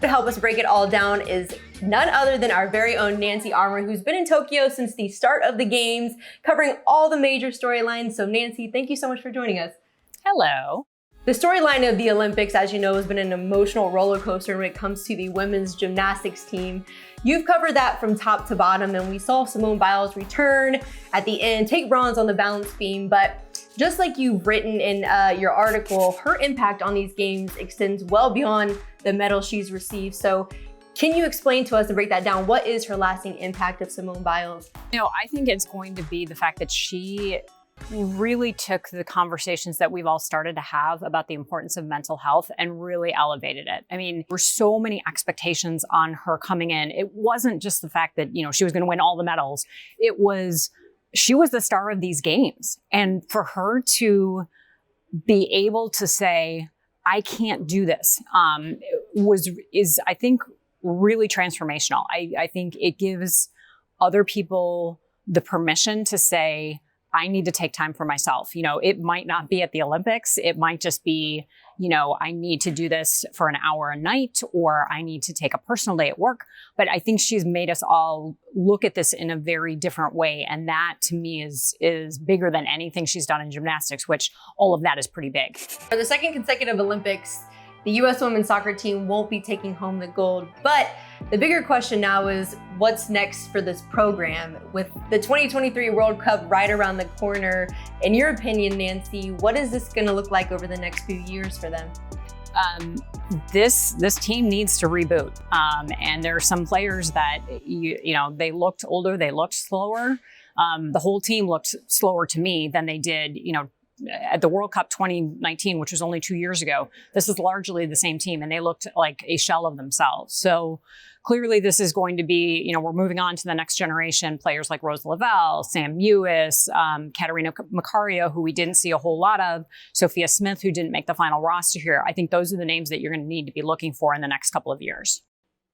To help us break it all down is none other than our very own Nancy Armour, who's been in Tokyo since the start of the games, covering all the major storylines. So Nancy, thank you so much for joining us. Hello. The storyline of the Olympics, as you know, has been an emotional roller coaster when it comes to the women's gymnastics team. You've covered that from top to bottom, and we saw Simone Biles return at the end, take bronze on the balance beam, but just like you've written in your article, her impact on these games extends well beyond the medal she's received. So can you explain to us and break that down? What is her lasting impact of Simone Biles? I think it's going to be the fact that she really took the conversations that we've all started to have about the importance of mental health and really elevated it. I mean, there were so many expectations on her coming in. It wasn't just the fact that, she was going to win all the medals. It was, she was the star of these games. And for her to be able to say, I can't do this, is I think really transformational. I think it gives other people the permission to say, I need to take time for myself. It might not be at the Olympics. It might just be, I need to do this for an hour a night, or I need to take a personal day at work. But I think she's made us all look at this in a very different way. And that to me is bigger than anything she's done in gymnastics, which all of that is pretty big. For the second consecutive Olympics, the U.S. women's soccer team won't be taking home the gold, but the bigger question now is what's next for this program? With the 2023 World Cup right around the corner, in your opinion, Nancy, what is this going to look like over the next few years for them? This team needs to reboot, and there are some players that they looked older, they looked slower. The whole team looked slower to me than they did, at the World Cup 2019, which was only 2 years ago. This is largely the same team, and they looked like a shell of themselves. So clearly this is going to be, we're moving on to the next generation, players like Rose Lavelle, Sam Mewis, Katarina Macario, who we didn't see a whole lot of, Sophia Smith, who didn't make the final roster here. I think those are the names that you're going to need to be looking for in the next couple of years.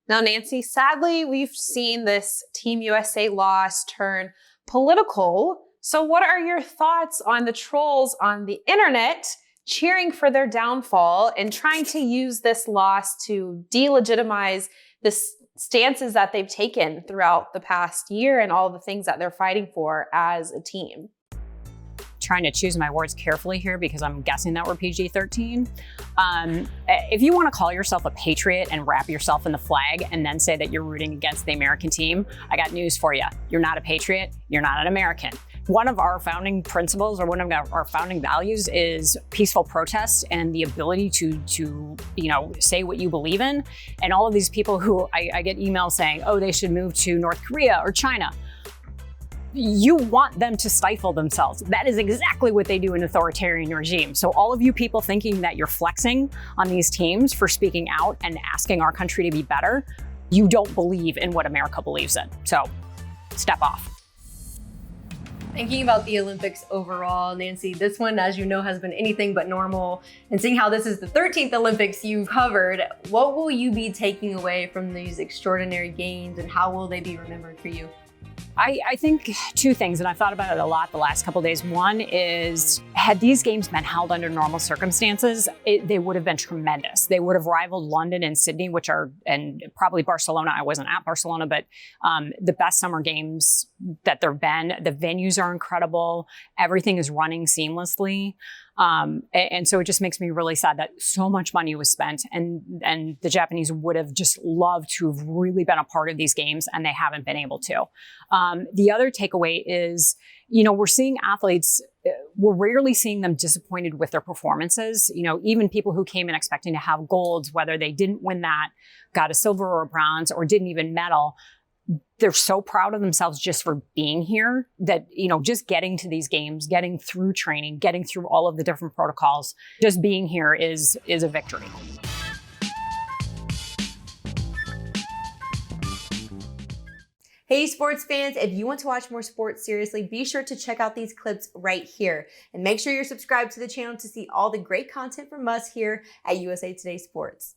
Now, Nancy, sadly, we've seen this Team USA loss turn political. So what are your thoughts on the trolls on the internet cheering for their downfall and trying to use this loss to delegitimize the stances that they've taken throughout the past year and all the things that they're fighting for as a team? Trying to choose my words carefully here because I'm guessing that we're PG-13. If you want to call yourself a patriot and wrap yourself in the flag and then say that you're rooting against the American team, I got news for you. You're not a patriot. You're not an American. One of our founding principles, or one of our founding values, is peaceful protest and the ability to say what you believe in. And all of these people who I get emails saying, oh, they should move to North Korea or China. You want them to stifle themselves. That is exactly what they do in authoritarian regimes. So all of you people thinking that you're flexing on these teams for speaking out and asking our country to be better, you don't believe in what America believes in. So step off. Thinking about the Olympics overall, Nancy, this one, as you know, has been anything but normal. And seeing how this is the 13th Olympics you've covered, what will you be taking away from these extraordinary games, and how will they be remembered for you? I think two things, and I've thought about it a lot the last couple of days. One is, had these games been held under normal circumstances, they would have been tremendous. They would have rivaled London and Sydney, and probably Barcelona. I wasn't at Barcelona, but the best summer games that there've been. The venues are incredible. Everything is running seamlessly. And so it just makes me really sad that so much money was spent, and the Japanese would have just loved to have really been a part of these games, and they haven't been able to. The other takeaway is, we're seeing athletes, we're rarely seeing them disappointed with their performances. Even people who came in expecting to have golds, whether they didn't win that, got a silver or a bronze, or didn't even medal, they're so proud of themselves just for being here that, just getting to these games, getting through training, getting through all of the different protocols, just being here is a victory. Hey sports fans, if you want to watch more sports seriously, be sure to check out these clips right here. And make sure you're subscribed to the channel to see all the great content from us here at USA Today Sports.